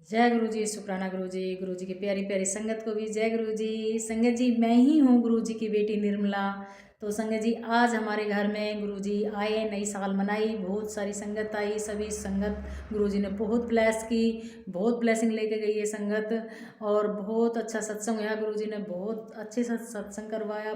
जय गुरु जी, शुक्राना गुरु जी की प्यारी प्यारी संगत को भी जय गुरु जी। संगत जी, मैं ही हूँ गुरु जी की बेटी निर्मला। तो संगत जी, आज हमारे घर में गुरु जी आए, नई साल मनाई, बहुत सारी संगत आई, सभी संगत गुरु जी ने बहुत ब्लेस की, बहुत ब्लेसिंग लेके गई है संगत। और बहुत अच्छा सत्संग हुआ, गुरु जी ने बहुत अच्छे से सत्संग करवाया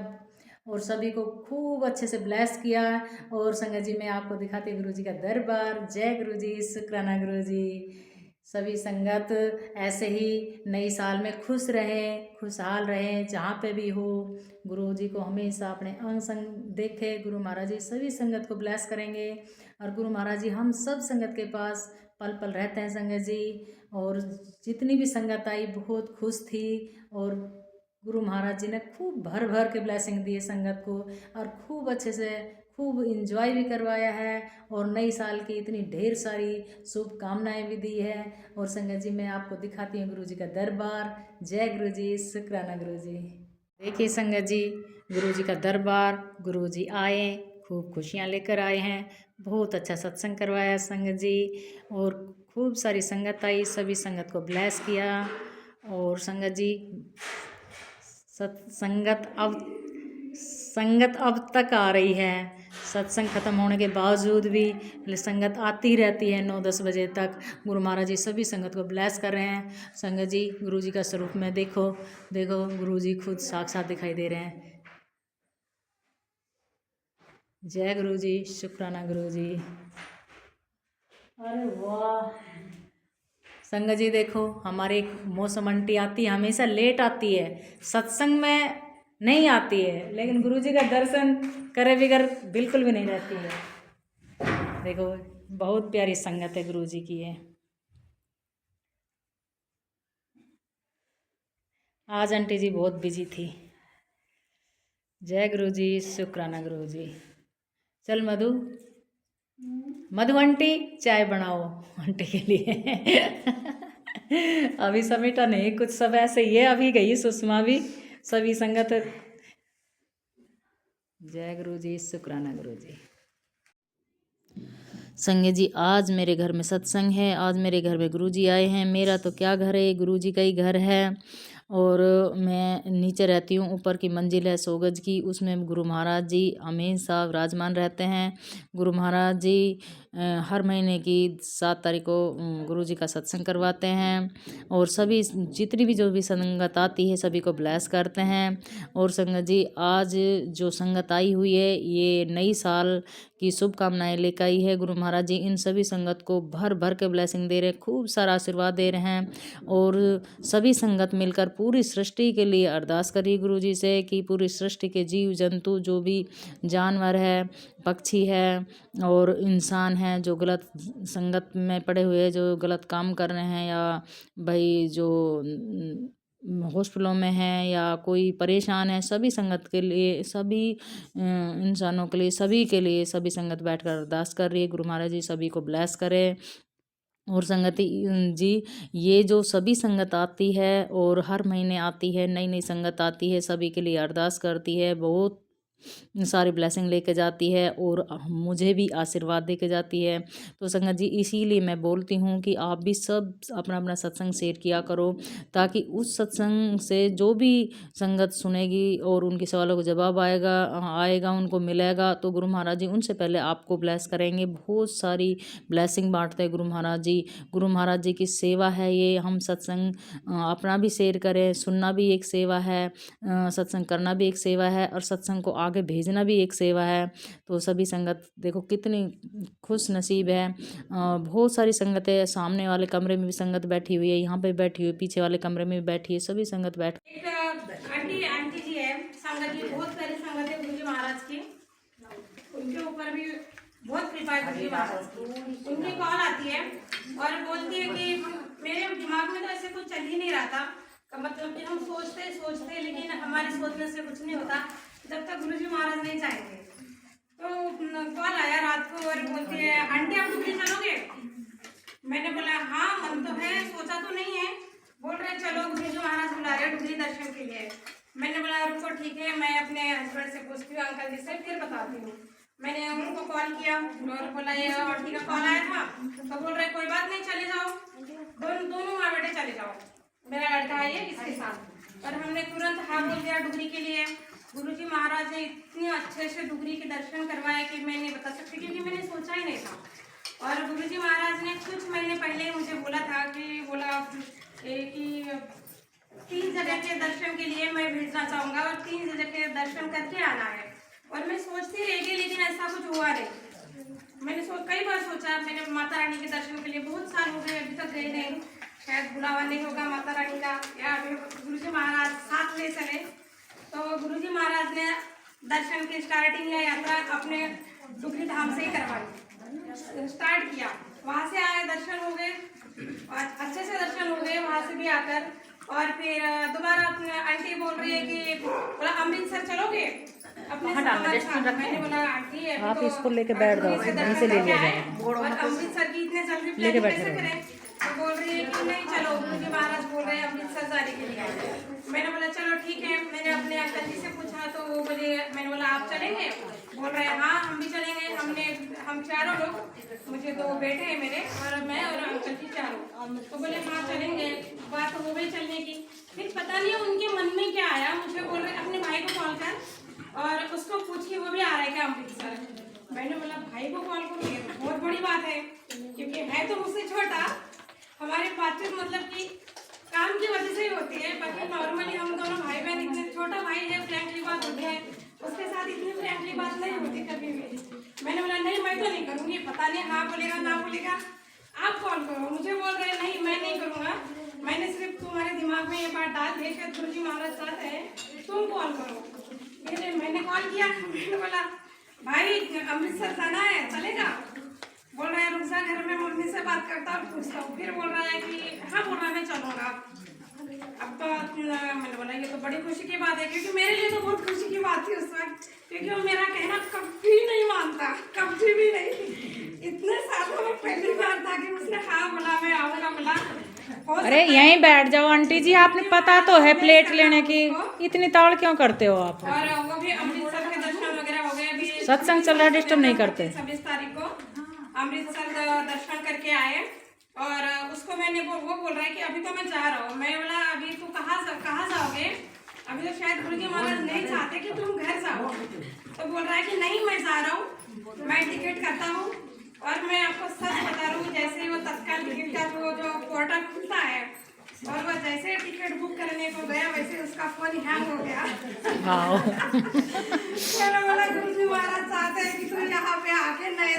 और सभी को खूब अच्छे से ब्लेस किया। और संगत जी, मैं आपको दिखाती हूँ गुरु जी का दरबार। जय गुरु जी, शुक्राना गुरु जी। सभी संगत ऐसे ही नई साल में खुश रहें, खुशहाल रहें, जहाँ पे भी हो। गुरु जी को हमेशा अपने अंग संग देखे। गुरु महाराज जी सभी संगत को ब्लेस करेंगे। और गुरु महाराज जी हम सब संगत के पास पल पल रहते हैं संगत जी। और जितनी भी संगत आई बहुत खुश थी। और गुरु महाराज जी ने खूब भर भर के ब्लेसिंग दिए संगत को, और खूब अच्छे से खूब इंजॉय भी करवाया है। और नई साल की इतनी ढेर सारी शुभकामनाएं भी दी है। और संगत जी, मैं आपको दिखाती हूँ गुरु जी का दरबार। जय गुरु जी, शुक्राना गुरु जी। देखिए संगत जी, गुरु जी का दरबार। गुरु जी आए, खूब खुशियाँ लेकर आए हैं, बहुत अच्छा सत्संग करवाया संगत जी। और खूब सारी संगत आई, सभी संगत को ब्लेस किया। और संगत जी, संगत अब तक आ रही है। सत्संग खत्म होने के बावजूद भी संगत आती रहती है 9-10 बजे तक। गुरु महाराज जी सभी संगत को ब्लेस कर रहे हैं। संगत जी, गुरु जी का स्वरूप में देखो, देखो गुरु जी खुद साक्षात दिखाई दे रहे हैं। जय गुरु जी, शुक्राना गुरु जी। अरे वाह संगत जी, देखो हमारी मौसम आंटी आती है, हमेशा लेट आती है, सत्संग में नहीं आती है, लेकिन गुरु जी का दर्शन करे बगैर बिल्कुल भी नहीं रहती है। देखो बहुत प्यारी संगत है गुरु जी की है। आज आंटी जी बहुत बिजी थी। जय गुरु जी, शुक्राना गुरु जी। चल मधु, मधु आंटी चाय बनाओ आंटी के लिए। अभी समेटा नहीं, कुछ सब ऐसे ही है, अभी गई सुषमा भी, सभी संगत। जय गुरु जी, शुक्राना गुरु जी। संगत जी, आज मेरे घर में सत्संग है, आज मेरे घर में गुरु जी आए हैं। मेरा तो क्या घर है, गुरु जी का ही घर है। और मैं नीचे रहती हूँ, ऊपर की मंजिल है 100 गज की, उसमें गुरु महाराज जी हमेशा विराजमान रहते हैं। गुरु महाराज जी हर महीने की 7 तारीख को गुरु जी का सत्संग करवाते हैं। और सभी जितनी भी जो भी संगत आती है सभी को ब्लेस करते हैं। और संगत जी, आज जो संगत आई हुई है ये नई साल की शुभकामनाएं लेकर आई है। गुरु महाराज जी इन सभी संगत को भर भर के ब्लेसिंग दे रहे हैं, खूब सारा आशीर्वाद दे रहे हैं। और सभी संगत मिलकर पूरी सृष्टि के लिए अरदास करिए गुरु जी से कि पूरी सृष्टि के जीव जंतु, जो भी जानवर है, पक्षी है और इंसान हैं जो गलत संगत में पड़े हुए हैं, जो गलत काम कर रहे हैं, या भाई जो हॉस्पिटलों में हैं या कोई परेशान है, सभी संगत के लिए, सभी इंसानों के लिए, सभी के लिए सभी संगत बैठकर अरदास कर रही है। गुरु महाराज जी सभी को ब्लेस करें। और संगति जी, ये जो सभी संगत आती है और हर महीने आती है, नई नई संगत आती है, सभी के लिए अरदास करती है, बहुत सारी ब्लेसिंग लेके जाती है और मुझे भी आशीर्वाद दे के जाती है। तो संगत जी, इसीलिए मैं बोलती हूँ कि आप भी सब अपना अपना सत्संग शेयर किया करो, ताकि उस सत्संग से जो भी संगत सुनेगी और उनके सवालों का जवाब आएगा उनको मिलेगा, तो गुरु महाराज जी उनसे पहले आपको ब्लेस करेंगे। बहुत सारी ब्लेसिंग बांटते हैं गुरु महाराज जी। गुरु महाराज जी की सेवा है ये। हम सत्संग अपना भी शेयर करें, सुनना भी एक सेवा है, सत्संग करना भी एक सेवा है, और सत्संग को आगे भेजना भी एक सेवा है। तो सभी संगत देखो कितनी खुश नसीब है। बहुत सारी संगत है, सामने वाले कमरे में भी संगत बैठी हुई है, यहाँ पे बैठी हुई, पीछे वाले कमरे में भी बैठी है, सभी संगत बैठ। एक आंटी जी है संगत जी, बहुत सारी संगत है गुरु जी महाराज की, उनके ऊपर भी बहुत कृपा है गुरु जी महाराज की। उनकी कॉल आती है और बोलती है कि मेरे दिमाग में तो ऐसे कुछ चल ही नहीं रहा था, मतलब कि हम सोचते लेकिन हमारे सोचने से कुछ नहीं होता जब तक गुरु जी महाराज नहीं चाहेंगे। तो कॉल आया रात को और बोलती है, आंटी आप डुगरी चलोगे? मैंने बोला हाँ मन तो है, सोचा तो नहीं है। बोल रहे चलो गुरु जी महाराज बुला रहे डुगरी दर्शन के लिए। मैंने बोला रुको ठीक है, मैं अपने हस्बैंड से पूछती हूँ, अंकल जी से फिर बताती हूँ। मैंने उनको कॉल किया और बोला ये आंटी का कॉल आया था, तो बोल रहे कोई बात नहीं चले जाओ। दोनों माँ बेटे जाओ, मेरा लड़का है ये, इसके साथ। और हमने तुरंत हाँ बोल दिया डुगरी के लिए। गुरुजी महाराज ने इतने अच्छे से डुगरी के दर्शन करवाए कि मैं नहीं बता सकती, क्योंकि मैंने सोचा ही नहीं था। और गुरुजी महाराज ने कुछ महीने पहले मुझे बोला था कि 3 जगह के दर्शन के लिए मैं भेजना चाहूँगा और 3 जगह के दर्शन करके आना है। और मैं सोचती रह गई, लेकिन ऐसा कुछ हुआ नहीं। मैंने कई बार सोचा, मैंने माता रानी के दर्शन के लिए बहुत साल हो गए, अभी तक गए नहीं। शायद बुलावा नहीं होगा माता रानी का, या अभी गुरुजी महाराज साथ ले चले। तो गुरुजी महाराज ने दर्शन की स्टार्टिंग या यात्रा अपने डुगरी धाम से ही करवाई, स्टार्ट किया। वहाँ से आए, दर्शन हो गए, अच्छे से दर्शन हो गए वहाँ से भी आकर। और फिर दोबारा आंटी बोल रही है कि बोला अमृतसर चलोगे अपने साथ। मैंने बोला आंटी आप इसको लेके बैठ जाओ, यहीं से ले लिया जाएगा। और अमृतसर की इतने जल्दी प्लानिंग कैसे करें? तो बोल रही है कि नहीं चलो, गुरुजी महाराज बोल रहे हैं अमृतसर जाने के लिए। मैंने बोला चलो ठीक है। मैंने अपने अंकल जी से पूछा तो वो बोले, मैंने बोला आप चलेंगे? बोल रहे हैं हाँ हम भी चलेंगे। हम चारों लोग, मुझे 2 बेटे हैं मेरे, और मैं और अंकल जी चारों। तो बोले हाँ चलेंगे। बात हो गई चलने की। फिर पता नहीं उनके मन में क्या आया, मुझे बोल रहे अपने भाई को कॉल कर और उसको पूछिए वो भी आ रहा है क्या अमृतसर। मैंने बोला भाई को कॉल करो, ये बहुत बड़ी बात है, क्योंकि है तो मुझसे छोटा। हमारी बातचीत मतलब कि काम की वजह से ही होती है, बाकी नॉर्मली हम दोनों भाई बहन, इतने छोटा भाई है, फ्रैंकली बात होती है, उसके साथ इतनी फ्रैंकली बात नहीं होती कभी भी। मैंने बोला नहीं मैं तो नहीं करूँगी, पता नहीं हाँ बोलेगा ना बोलेगा, आप कॉल करो। मुझे बोल रहे नहीं मैं नहीं करूँगा, मैंने सिर्फ तुम्हारे दिमाग में ये बात डाल दी, शायद गुरुजी महाराज चाहते हैं तुम कॉल करो। फिर मैंने कॉल किया, मैंने बोला भाई अमृतसर जाना है चलेगा? बोल रहा है रुक जा, घर में मम्मी से बात करता हूँ पूछता हूँ। फिर बोल रहा है कि हाँ, बोल रहा है मैं चलूँगा। अब तो मैंने बोला ये तो बड़ी खुशी की बात है, क्योंकि मेरे लिए तो बहुत खुशी की बात थी उस वक्त, क्योंकि वो मेरा कहना कभी नहीं मानता, कभी भी नहीं। इतने सालों में पहली बार था कि उसने हाँ बोला, मैं आऊँगा बोला। अरे यहीं बैठ जाओ आंटी जी, आपने पता तो है प्लेट लेने की, इतनी ताड़ क्यों करते हो आप? और वो भी अमृतसर के दर्शन वगैरह हो गए। अभी सत्संग चल रहा है, डिस्टर्ब नहीं करते। 26 तारीख को अमृतसर दर्शन करके आए। और उसको मैंने वो बोल रहा है कि अभी तो मैं जा रहा हूँ। मैं बोला अभी तू कहाँ जाओगे? अभी तो शायद गुरुजी महाराज नहीं चाहते कि तुम घर जाओ। तो बोल रहा है कि नहीं मैं जा रहा हूँ, मैं टिकट करता हूँ। और मैं आपको सच बता रहा हूँ, जैसे ही वो तत्काल टिकट का जो पोर्टल खुलता है और वो जैसे टिकट बुक करने को गया, वैसे उसका फोन हैंग हो गया। मैंने बोला गुरुजी महाराज चाहते हैं कि तू यहाँ पे आके नए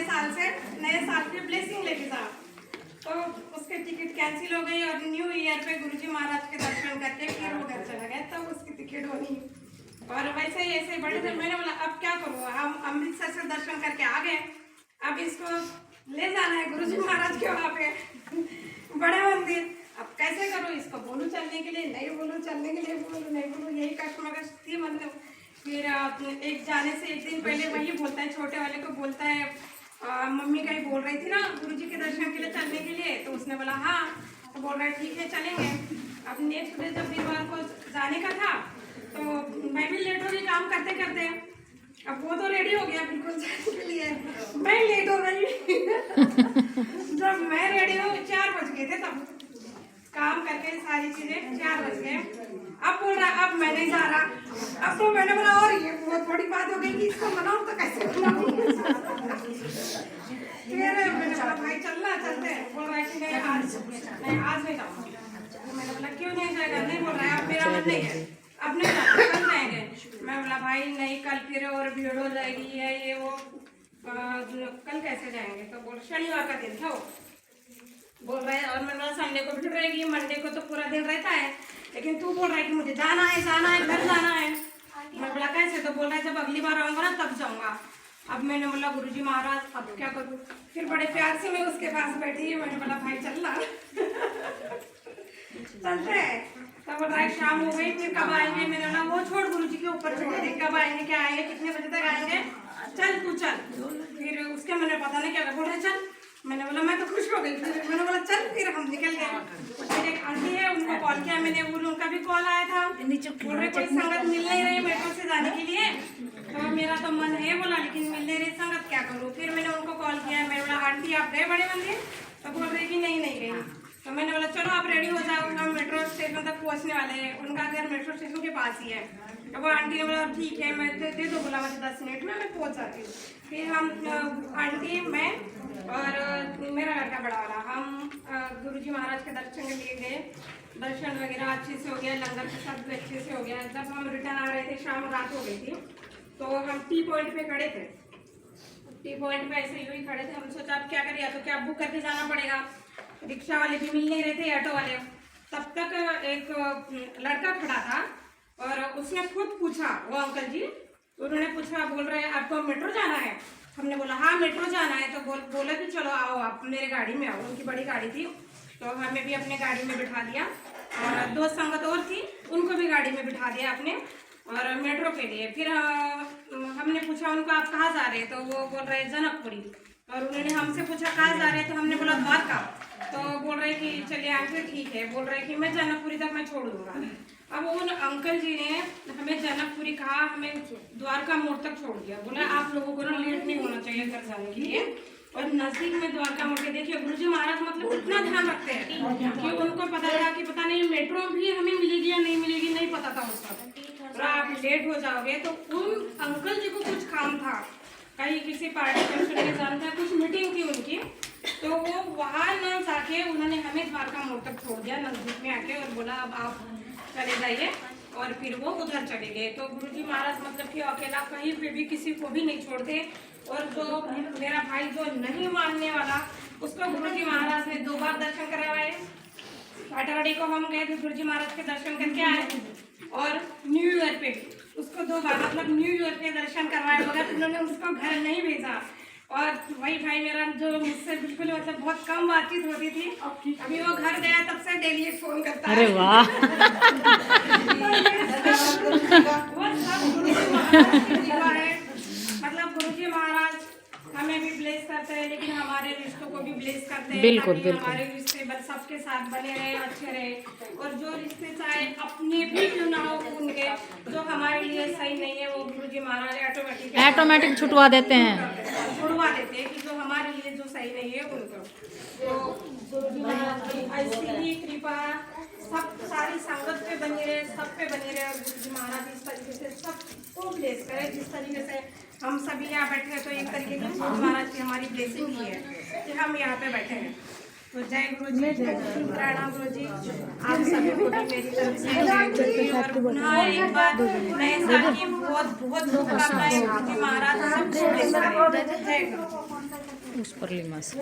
साल की ब्लेसिंग लेके जा। तो उसके टिकट कैंसिल हो गई और न्यू ईयर पे गुरुजी महाराज के दर्शन करके फिर वो घर चला गया, तब उसकी टिकट होनी। और वैसे ही ऐसे बड़े थे। मैंने बोला अब क्या करूँ, हम अमृतसर से दर्शन करके आ गए, अब इसको ले जाना है गुरुजी महाराज के वहाँ पे बड़े मंदिर। अब कैसे करूँ इसको, बोलूँ चलने के लिए, नहीं बोलूँ चलने के लिए, बोलूँ नहीं बोलूँ, यही कश्मकश थी। मतलब फिर एक जाने से एक दिन पहले वही बोलता है, छोटे वाले को बोलता है मम्मी कहीं बोल रही थी ना गुरुजी के दर्शन के लिए चलने के लिए, तो उसने बोला हाँ। तो बोल रहा है ठीक है चलेंगे। अब नेक्स्ट डे जब वीरवार को जाने का था तो मैं भी लेट हो गई काम करते करते। अब वो तो रेडी हो गया बिल्कुल जाने के लिए, मैं लेट हो गई। जब मैं रेडी हूँ 4 बज गए थे, तब काम करके सारी चीजें 4 बज गए। अब बोल रहा अब मैं नहीं जा रहा। अब तो मैंने बोला और ये बहुत बड़ी बात हो गई कि इसको मनाऊं तो कैसे मनाऊं। मैंने बोला भाई चलते हैं। बोल रहा है कि नहीं आज नहीं जाऊंगा। मैंने बोला क्यों नहीं जाएगा? नहीं बोल रहा है अब मेरा मन नहीं है, अब नहीं जाना, कल जाएंगे। मैं बोला भाई नहीं, कल फिर और भीड़ हो जाएगी है ये वो, कल कैसे जाएंगे? तो बोल शनिवार का दिन था वो, बोल रहे हैं। और मैंने बोला संडे को भीड़ रहेगी, मंडे को तो पूरा दिन रहता है, लेकिन तू बोल रहा है कि मुझे जाना है घर जाना है। मैं बोला कैसे? तो बोल रहा है जब अगली बार आऊँगा ना तब जाऊँगा। अब मैंने बोला गुरुजी महाराज अब क्या करूँ? फिर बड़े प्यार से मैं उसके पास बैठी, मैंने बोला भाई चलना चलते हैं। तब बोल रहा है शाम हो गई, फिर कब आएंगे? मैंने बोला वो छोड़, गुरुजी के ऊपर छोड़ दे, कब आएंगे क्या आएंगे कितने बजे तक आएंगे, चल तू चल। फिर उसके मैंने पता नहीं क्या बोल रहे चल। मैंने बोला मैं तो खुश हो गई। फिर मैंने बोला चल, फिर हम निकल गए। फिर एक आंटी है उनको कॉल किया मैंने, उनका भी कॉल आया था, बोल रहे कोई संगत मिल नहीं रही मेट्रो से जाने के लिए। तो मेरा तो मन है बोला, लेकिन मिल नहीं रही संगत, क्या करूँ? फिर मैंने उनको कॉल किया, मैंने बोला आंटी आप गए बड़े मंदिर? तो बोल रही कि नहीं गई। तो मैंने बोला चलो आप रेडी हो जाओ, हम पहुंचने वाले हैं, उनका घर मेट्रो स्टेशन के पास ही है। तो वो आंटी ने बोला ठीक है, मैं दे दो, बोला मुझे 10 मिनट में मैं पहुंच जाती हूँ। फिर हम आंटी, मैं और मेरा लड़का बड़ा वाला, हम गुरुजी महाराज के दर्शन के लिए गए। दर्शन वगैरह अच्छे से हो गया, लंगर के सब अच्छे से हो गया। जब हम रिटर्न आ रहे थे, शाम रात हो गई थी, तो हम टी पॉइंट पे खड़े थे। टी पॉइंट पे ऐसे ही खड़े थे, हम सोचा अब क्या करें, या तो कैब बुक करके जाना पड़ेगा। रिक्शा वाले भी मिल नहीं रहे थे, ऑटो वाले। तब तक एक लड़का खड़ा था और उसने खुद पूछा, वो अंकल जी उन्होंने पूछा, बोल रहे हैं आपको मेट्रो जाना है? हमने बोला हाँ मेट्रो जाना है। तो बोला कि चलो आओ आप मेरे गाड़ी में आओ। उनकी बड़ी गाड़ी थी, तो हमें भी अपने गाड़ी में बिठा दिया और 2 संगत और थी, उनको भी गाड़ी में बिठा दिया अपने, और मेट्रो के लिए। फिर हमने पूछा उनको आप कहाँ जा रहे हैं? तो वो बोल रहे जनकपुरी। और उन्होंने हमसे पूछा कहाँ जा रहे हैं? तो हमने बोला द्वारका। तो बोल रहे कि चलिए आंटी ठीक है, बोल रहे कि मैं जनकपुरी तक मैं छोड़ दूंगा। अब उन अंकल जी ने हमें जनकपुरी कहा, हमें द्वारका मोड़ तक छोड़ दिया। बोला आप लोगों को ना लेट नहीं होना चाहिए घर जाने के लिए। और नजदीक में द्वारका मोड़ के देखिए, गुरुजी महाराज मतलब इतना ध्यान रखते हैं कि उनको पता था कि पता नहीं मेट्रो भी हमें मिलेगी या नहीं मिलेगी, नहीं पता था उसका। और आप लेट हो जाओगे। तो उन अंकल जी को कुछ काम था, कहीं किसी पार्टी फंक्शन में जाना था, कुछ मीटिंग थी उनकी, तो वो वहाँ न जाके उन्होंने हमें द्वारका मोड़ तक छोड़ दिया नजदीक में आके, और बोला अब आप चले जाइए। और फिर वो उधर चले गए। तो गुरुजी महाराज मतलब कि अकेला कहीं पे भी किसी को भी नहीं छोड़ते। और जो मेरा भाई जो नहीं मानने वाला, उसको गुरुजी महाराज ने 2 बार दर्शन करवाए। अटावाड़ी को हम गए थे, गुरुजी महाराज के दर्शन करके आए, और न्यू ईयर पे उसको 2 बार मतलब न्यू ईयर पे दर्शन करवाए, मगर उन्होंने उसको घर नहीं भेजा। और वही भाई मेरा जो मुझसे बिल्कुल मतलब बहुत कम बातचीत होती थी, अभी वो घर गया तब से डेली फोन करता है। अरे वाह। वो सब गुरुजी महाराज की कृपा है। मतलब गुरुजी महाराज हमें भी ब्लेस करते हैं, लेकिन हमारे रिश्तों को भी ब्लेस करते हैं। बिल्कुल, ताकि बिल्कुल। हमारे रिश्ते सबके साथ बने रहे, अच्छे रहे। और जो रिश्ते चाहे अपने भी क्यों ना हो, उनके जो हमारे लिए सही नहीं है, वो गुरुजी महाराज ऑटोमेटिक छुटवा देते हैं, छुड़वा देते हैं कि जो हमारे लिए जो सही नहीं है उनको। तो गुरुजी महाराज की ऐसी ही कृपा सब सारी संगत पे बनी रहे, सब पे बनी रहे। और गुरुजी महाराज इस तरीके से सबको ब्लेस करे, जिस तरीके से हम सभी यहाँ बैठे हैं। तो एक तरीके की गुरुजी महाराज की हमारी ब्लेसिंग ही है कि हम यहाँ पे बैठे हैं। तो जय गुरु जी, प्रणाम गुरु जी, आप सभी को भी मेरी तरफ से जय गुरु जी। और पुनः एक बार नए साल की बहुत बहुत शुभकामनाएं। गुरु जी महाराज सबको ब्लेस करें। जय गुरु। उस पर लिमा से